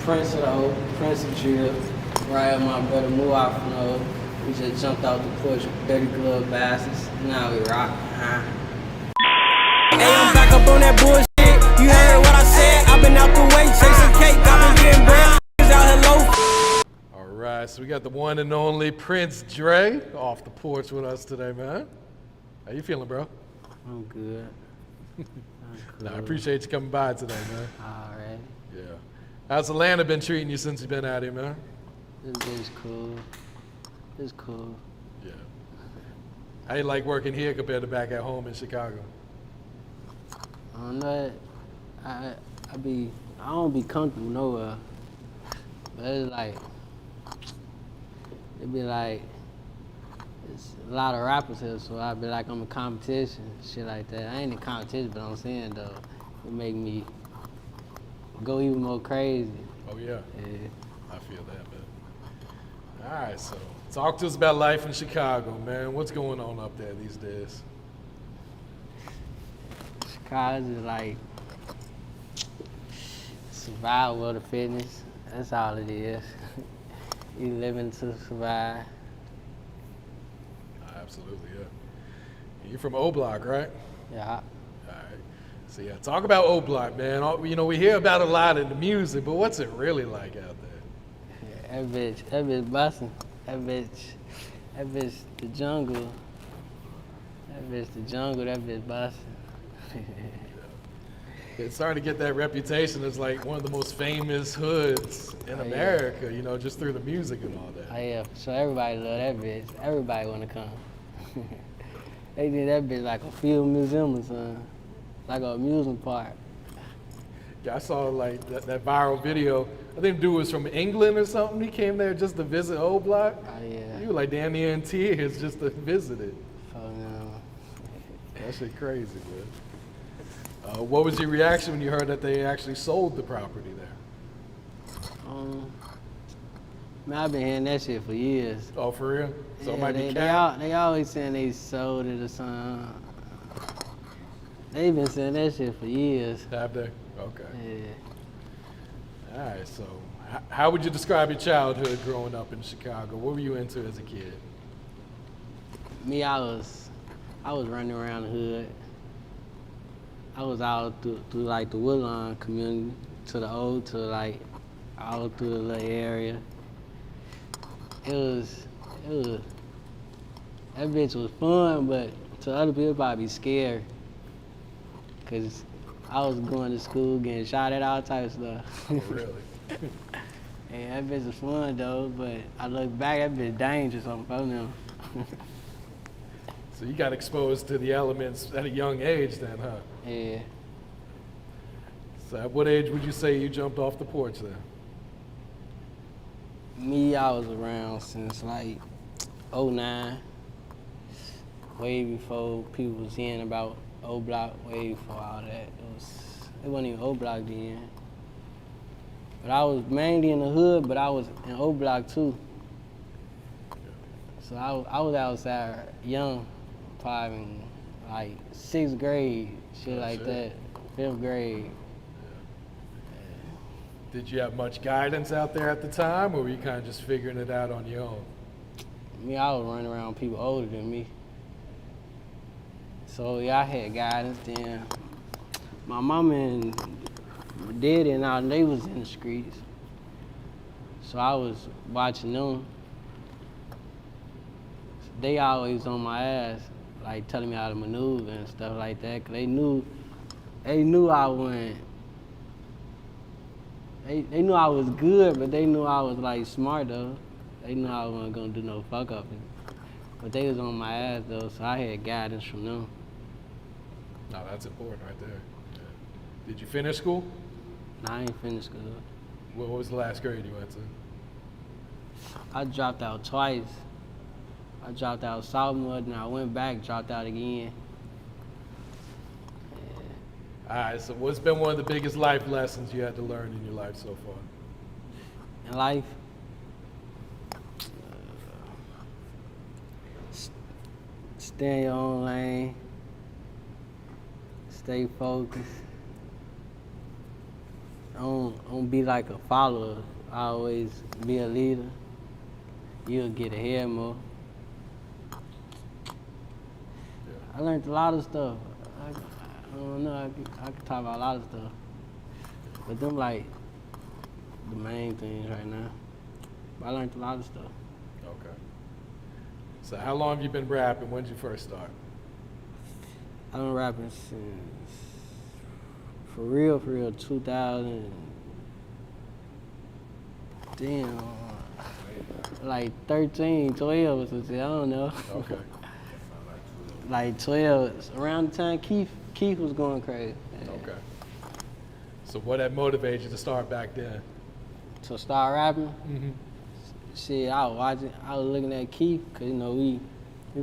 Prince of the O, Prince of Drill. Right up my brother Moo out from the O. We just jumped out the porch with dirty glove bastards. Now we rockin', huh? Hey, I'm back up on that bullshit. You heard what I said? I've been out the way chasing cake. I've been getting bread. Out here low. All right, so we got the one and only Prince Dre off the porch with us today, man. How you feeling, bro? I'm good. No, I appreciate you coming by today, man. All right. Yeah. How's Atlanta been treating you since you've been out here, man? It's cool. It's cool. Yeah. How you like working here compared to back at home in Chicago? I don't know. I don't be comfortable nowhere. But it's like, it's a lot of rappers here, so I be like I'm in competition, shit like that. I ain't in competition, but I'm saying though, it make me go even more crazy. Oh yeah. Yeah. I feel that, man. All right, so talk to us about life in Chicago, man. What's going on up there these days? Chicago is like survival of the fitness. That's all it is. You living to survive. Absolutely, yeah. You're from O Block, right? Yeah. All right. So yeah, talk about O Block, man. You know, we hear about it a lot in the music, but what's it really like out there? Yeah, that bitch busting. That bitch the jungle. That bitch busting. It's starting to get that reputation as like one of the most famous hoods in America, you know, just through the music and all that. Oh yeah, so everybody love that bitch. Everybody wanna come. They think that bitch like a field museum or something. Like an amusement park. Yeah, I saw like that viral video. I think the dude was from England or something. He came there just to visit O Block. Oh yeah. He was like damn near in tears just to visit it. Oh no. That shit crazy, man. What was your reaction when you heard that they actually sold the property there? Man, I've been hearing that shit for years. Oh, for real? So it Yeah, might be cap? they always saying they sold it or something. They've been saying that shit for years. Have they? Okay. Yeah. All right, so how would you describe your childhood growing up in Chicago? What were you into as a kid? Me, I was running around the hood. I was out through like the Woodlawn community, to the old, to like all through the little area. It was, that bitch was fun, but to other people probably be scary. Cause I was going to school getting shot at, all types of stuff. Oh, really? Yeah, that bitch was fun though, but I look back, that bitch dangerous on them. So you got exposed to the elements at a young age then, huh? Yeah. So at what age would you say you jumped off the porch then? Me, I was around since like '09, way before people was hearing about O Block, way before all that. It wasn't even O Block then. But I was mainly in the hood, but I was in O Block too. So I was outside young, probably in like 6th grade, shit like that, 5th grade. Did you have much guidance out there at the time, or were you kind of just figuring it out on your own? Me, I was running around with people older than me. So yeah, I had guidance then. My mama and my daddy and all, they was in the streets. So I was watching them. They always on my ass, like telling me how to maneuver and stuff like that. 'Cause they knew I wasn't. They knew I was good, but they knew I was like smart though. They knew I wasn't gonna do no fuck up. But they was on my ass though, so I had guidance from them. No, that's important right there. Yeah. Did you finish school? Nah, I ain't finished school. What was the last grade you went to? I dropped out twice. I dropped out sophomore, then I went back, dropped out again. All right, so what's been one of the biggest life lessons you had to learn in your life so far? In life, stay in your own lane, stay focused. don't be like a follower. I always be a leader. You'll get ahead more. I learned a lot of stuff. I don't know, I could talk about a lot of stuff. But them like the main things right now. But I learned a lot of stuff. Okay. So how long have you been rapping? When did you first start? I've been rapping since, for real, 2000, damn, like 13, 12 or something, I don't know. Okay. Like 12, around the time Keith was going crazy. Yeah. Okay. So what had motivated you to start back then? To start rapping, Mm-hmm. shit, I was looking at Keith, cause you know we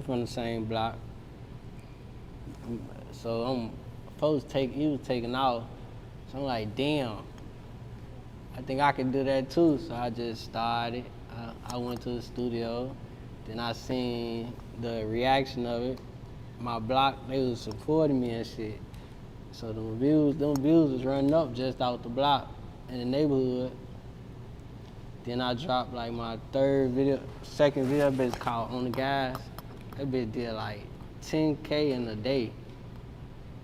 from the same block. So he was taking off. So I'm like, damn, I think I could do that too. So I just started. I went to the studio, then I seen the reaction of it. My block, they was supporting me and shit. So them views was running up just out the block in the neighborhood. Then I dropped like my second video, bitch called On the Guys. That bitch did like 10K in a day.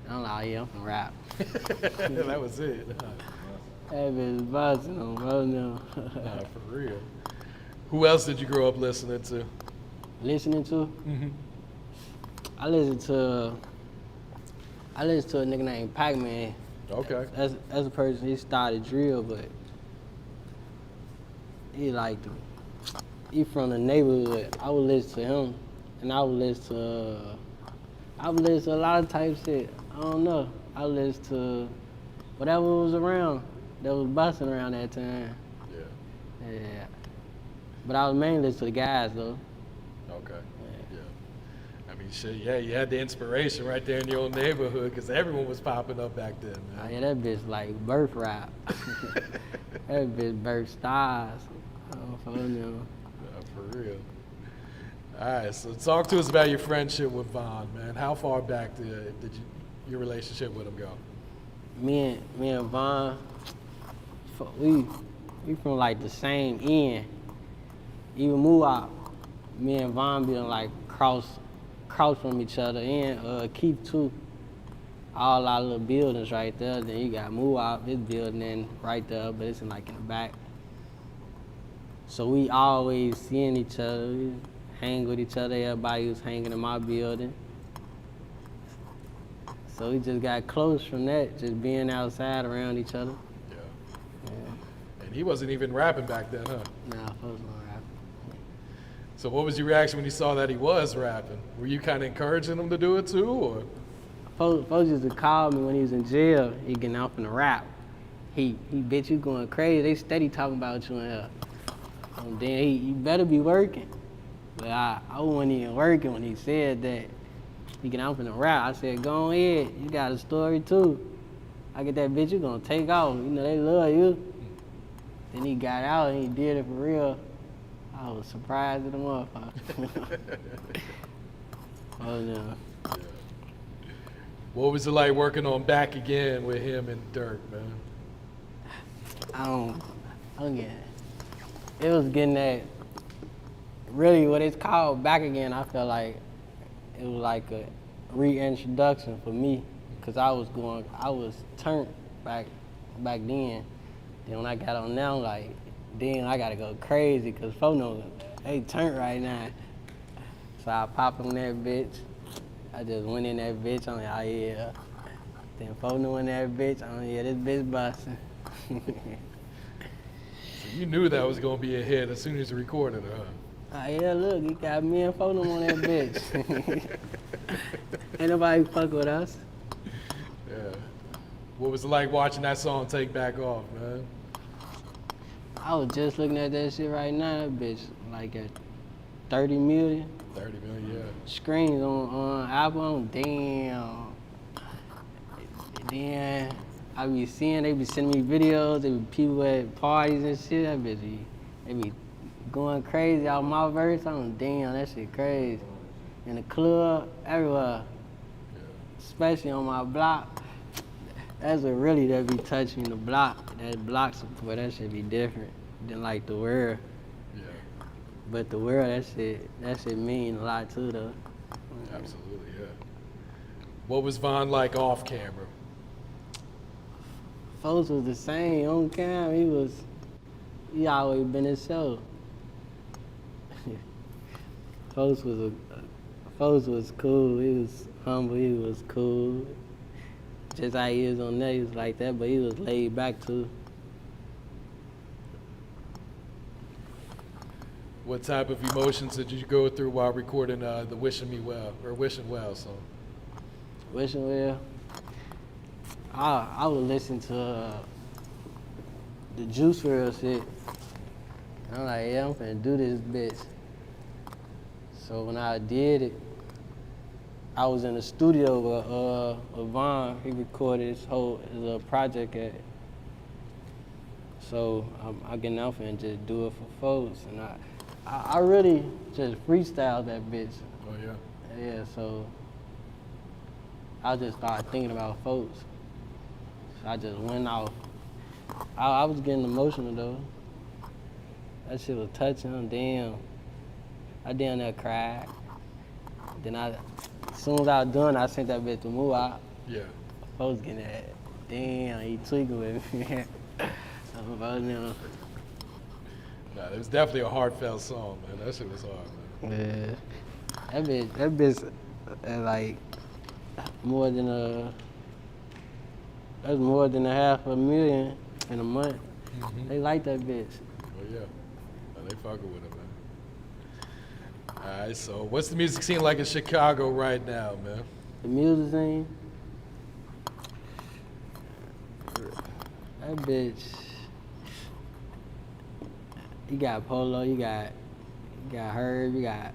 And I'm like, yeah, I'm gonna rap. That was it. That bitch buzzing on, bro, no. Nah, for real. Who else did you grow up listening to? Listening to? Mm-hmm. I listened to a nigga named Pac-Man. Okay. That's a person, he started drill, but he from the neighborhood. I would listen to him, and I would listen to a lot of type shit. I don't know. I would listen to whatever was around that was busting around that time. Yeah. Yeah. But I was mainly listening to the guys though. Okay. Yeah. I mean, shit, yeah, you had the inspiration right there in your own neighborhood because everyone was popping up back then, Oh, man. yeah, that bitch like birth rap. That bitch birth stars. Oh, for real. Yeah, for real. All right, so talk to us about your friendship with Von, man. How far back did your relationship with him go? Me and Von, we from like the same end. Even Muop, me and Von being like cross from each other, and Keith too. All our little buildings right there. Then you got Muop, his building right there, but it's in like in the back. So we always seeing each other, we hang with each other. Everybody was hanging in my building. So we just got close from that, just being outside around each other. Yeah. And he wasn't even rapping back then, huh? Nah, folks don't rap. So what was your reaction when you saw that he was rapping? Were you kind of encouraging him to do it too, or? Folks used to call me when he was in jail. He getting off in the rap. He bitch, you going crazy. They steady talking about you in here. Then you better be working. But I wasn't even working when he said that. He getting off in the rap. I said, go ahead. You got a story too. I get that bitch, you gonna take off. You know, they love you. Then he got out and he did it for real. I was surprised at the motherfucker. Oh no. Yeah. What was it like working on Back Again with him and Durk, man? I don't get it. It was getting that, really what it's called Back Again, I felt like it was like a reintroduction for me, because I was turned back then. Then when I got on now, like, then I gotta go crazy, because folks know they turned right now. So I popped on that bitch. I just went in that bitch, I'm like, oh yeah. Then folks know in that bitch, I'm like, yeah, this bitch busting. So you knew that was gonna be a hit as soon as you recorded it, huh? Oh yeah, look, he got me and Photo on that bitch. Ain't nobody fuck with us. Yeah. What was it like watching that song take back off, man? I was just looking at that shit right now, that bitch, like at 30 million. 30 million, yeah. Screens on album, damn. Then I be seeing, they be sending me videos, they be people at parties and shit, that bitch, they be going crazy out my verse. I'm damn, that shit crazy. In the club, everywhere. Yeah. Especially on my block. That's what really that be touching the block. That block support, that should be different than like the world. Yeah, But the world, that shit mean a lot too though. absolutely, yeah. What was Von like off camera? Folks was the same on cam. He always been himself. Folks was cool. He was humble. He was cool. Just how he is on there, he was like that, but he was laid back too. What type of emotions did you go through while recording the Wishing Well song? Wishing well. I would listen to the Juice WRLD shit. I'm like, yeah, I'm finna do this bitch. So when I did it, I was in the studio with Von. He recorded his little project at it. So I get out and just do it for folks. And I really just freestyled that bitch. Oh yeah. Yeah, so I just started thinking about folks. So I just went off. I was getting emotional though. That shit was touching. Damn. I down there cried. Then as soon as I was done, I sent that bitch to move out. Yeah. Folks getting that. Damn, he tweaking with me. I'm about now. Nah, it was definitely a heartfelt song, man. That shit was hard, man. Yeah. That bitch, like more than that's more than $500,000 in a month. Mm-hmm. They like that bitch. Oh yeah. Nah, they fucking with it, man. All right, so what's the music scene like in Chicago right now, man? The music scene, that bitch. You got Polo, you got Herb, you got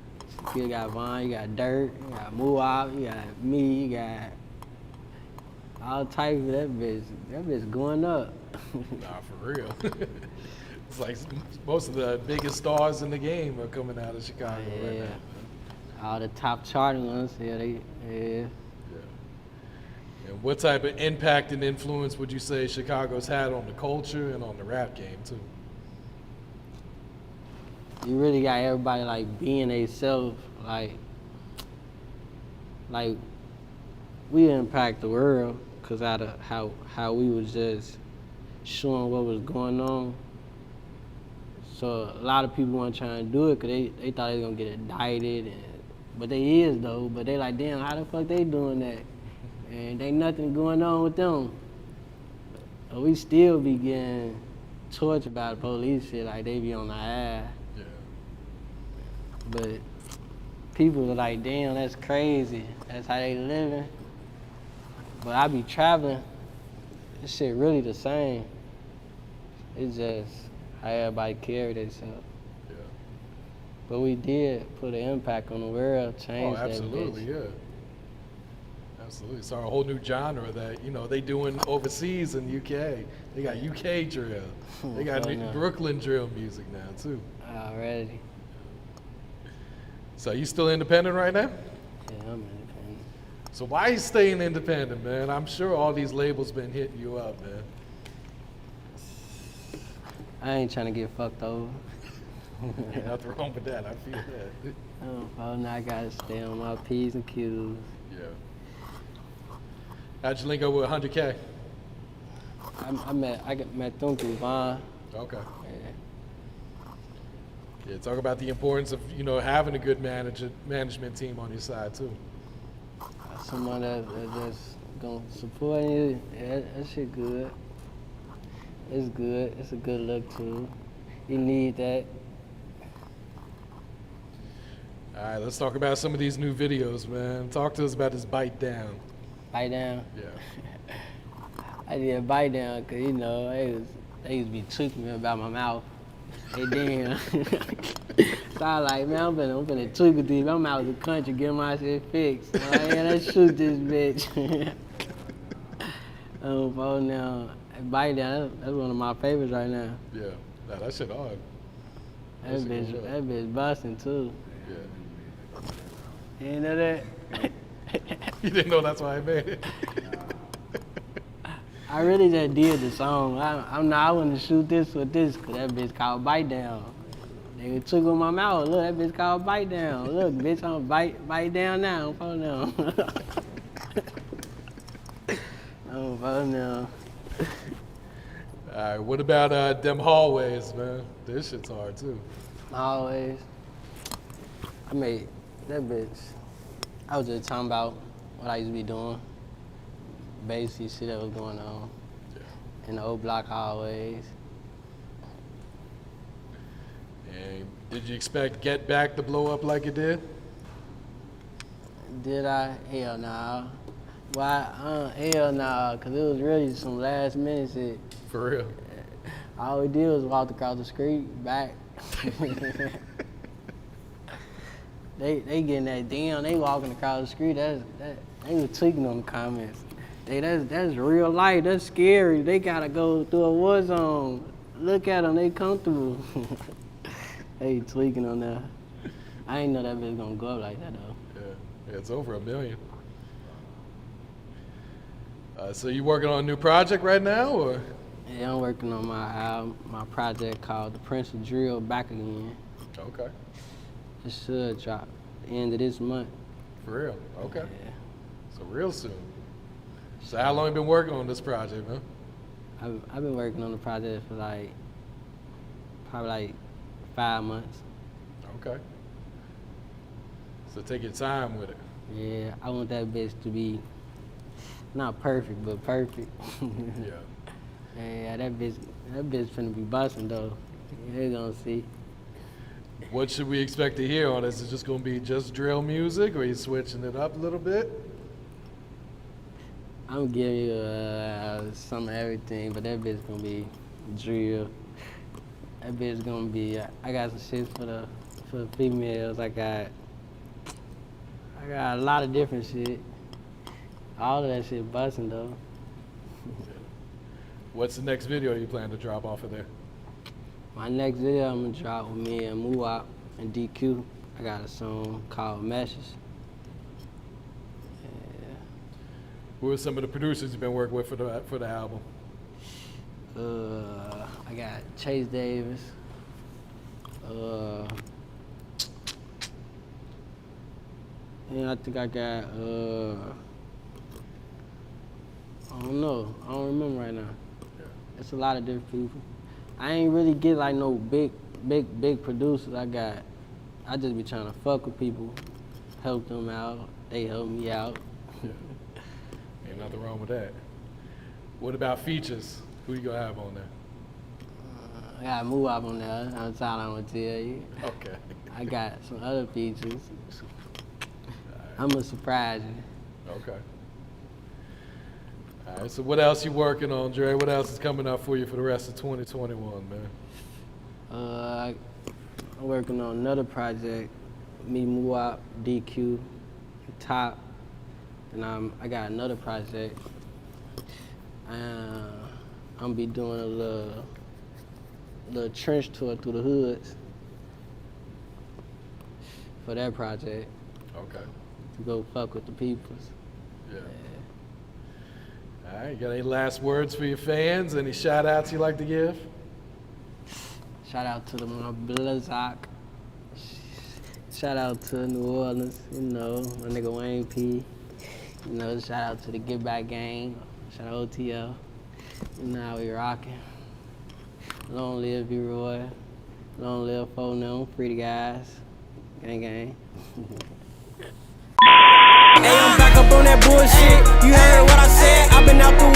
Von, you got Durk, you got Moop, you got me, you got all types of that bitch. That bitch going up. Nah, for real. It's like most of the biggest stars in the game are coming out of Chicago right now. All the top charting ones, yeah. Yeah. And what type of impact and influence would you say Chicago's had on the culture and on the rap game too? You really got everybody like being themselves, like we impact the world because out of how we was just showing what was going on. So a lot of people weren't trying to do it because they thought they was gonna get indicted, but they is though. But they like, damn, how the fuck they doing that? And ain't nothing going on with them. But we still be getting tortured by the police shit, like they be on our ass. Yeah. But people are like, damn, that's crazy. That's how they living. But I be traveling. This shit really the same. It's just how everybody carry themselves. Yeah. But we did put an impact on the world, change that absolutely, bitch. yeah. Absolutely. It's a whole new genre that, they doing overseas in UK. They got UK drill. They got Brooklyn drill music now too. Already. So you still independent right now? Yeah, I'm independent. So why you staying independent, man? I'm sure all these labels been hitting you up, man. I ain't trying to get fucked over. Ain't nothing wrong with that. I feel that. Oh, now I gotta stay on my P's and Q's. Yeah. How'd you link up with 100K? I met them through Vine. Okay. Yeah. Yeah, talk about the importance of, having a good management team on your side too. Someone that just gonna support you, yeah, that shit good. It's good. It's a good look too. You need that. All right, let's talk about some of these new videos, man. Talk to us about this Bite Down. Bite down. Yeah. I did a bite down because, they used to be tweaking me about my mouth. Hey, damn. So I was like, man, I'm finna tweak with these. I'm out of the country getting my shit fixed. I'm like, yeah, let's shoot this bitch. Oh, now, Bite Down, that's one of my favorites right now. Yeah. Nah, that shit hard. That bitch busting too. Yeah. You ain't know that? You didn't know that's why I made it? I really just did the song. I want to shoot this with this, cause that bitch called Bite Down. They took on my mouth. Look, that bitch called Bite Down. Look, bitch, I'm bite down now. I'm phone now. I'm phone now. All right, what about them hallways, man? This shit's hard too. Always. I made that bitch. I was just talking about what I used to be doing. Basically, shit that was going on in the old block hallways. And did you expect Get Back to blow up like it did? Did I? Hell nah. Why? Hell nah, cause it was really some last minute shit. For real? All we did was walk across the street, back. They getting that damn. They walking across the street. They was tweaking on the comments. That's real life. That's scary. They gotta go through a war zone. Look at them. They comfortable. They tweaking on that. I ain't know that bitch gonna go up like that though. Yeah, it's over 1 million. So you working on a new project right now, or? Yeah, I'm working on my album, my project called The Prince Dre Back Again. Okay. It should drop the end of this month. For real? Okay. Yeah. So real soon. So how long you been working on this project, man? I've been working on the project for probably 5 months. Okay. So take your time with it. Yeah, I want that bitch to be not perfect, but perfect. Yeah. Yeah, that bitch finna be busting though. You're gonna see. What should we expect to hear on this? Is it just gonna be just drill music, or are you switching it up a little bit? I'm giving you some of everything, but that bitch gonna be drill. That bitch gonna be. I got some shit for the females. I got a lot of different shit. All of that shit busting though. What's the next video you plan to drop off of there? My next video I'm gonna drop with me and Muwop and DQ. I got a song called Meshes. Yeah. Who are some of the producers you've been working with for the album? I got Chase Davis. And I think I got I don't know. I don't remember right now. It's a lot of different people. I ain't really get like no big producers. I just be trying to fuck with people, help them out. They help me out. Yeah. Ain't nothing wrong with that. What about features? Who you gonna have on there? I got Muwop on there. That's all I'm gonna tell you. Okay. I got some other features. I'm gonna surprise you. Okay. All right, so what else you working on, Dre? What else is coming up for you for the rest of 2021, man? I'm working on another project, me, Muwop, DQ, Top, and I got another project. I'm gonna be doing a little trench tour through the hoods for that project. Okay. To go fuck with the peoples. Yeah. All right, you got any last words for your fans? Any shout outs you like to give? Shout out to my Blizzak. Shout out to New Orleans, you know, my nigga Wayne P. You know, shout out to the Get Back Gang. Shout out OTL. You know how we rocking. Long live B-Roy. Long live 4-0. Free the guys. Gang gang. Hey, I'm back up on that bullshit. You heard what I said? I've been out the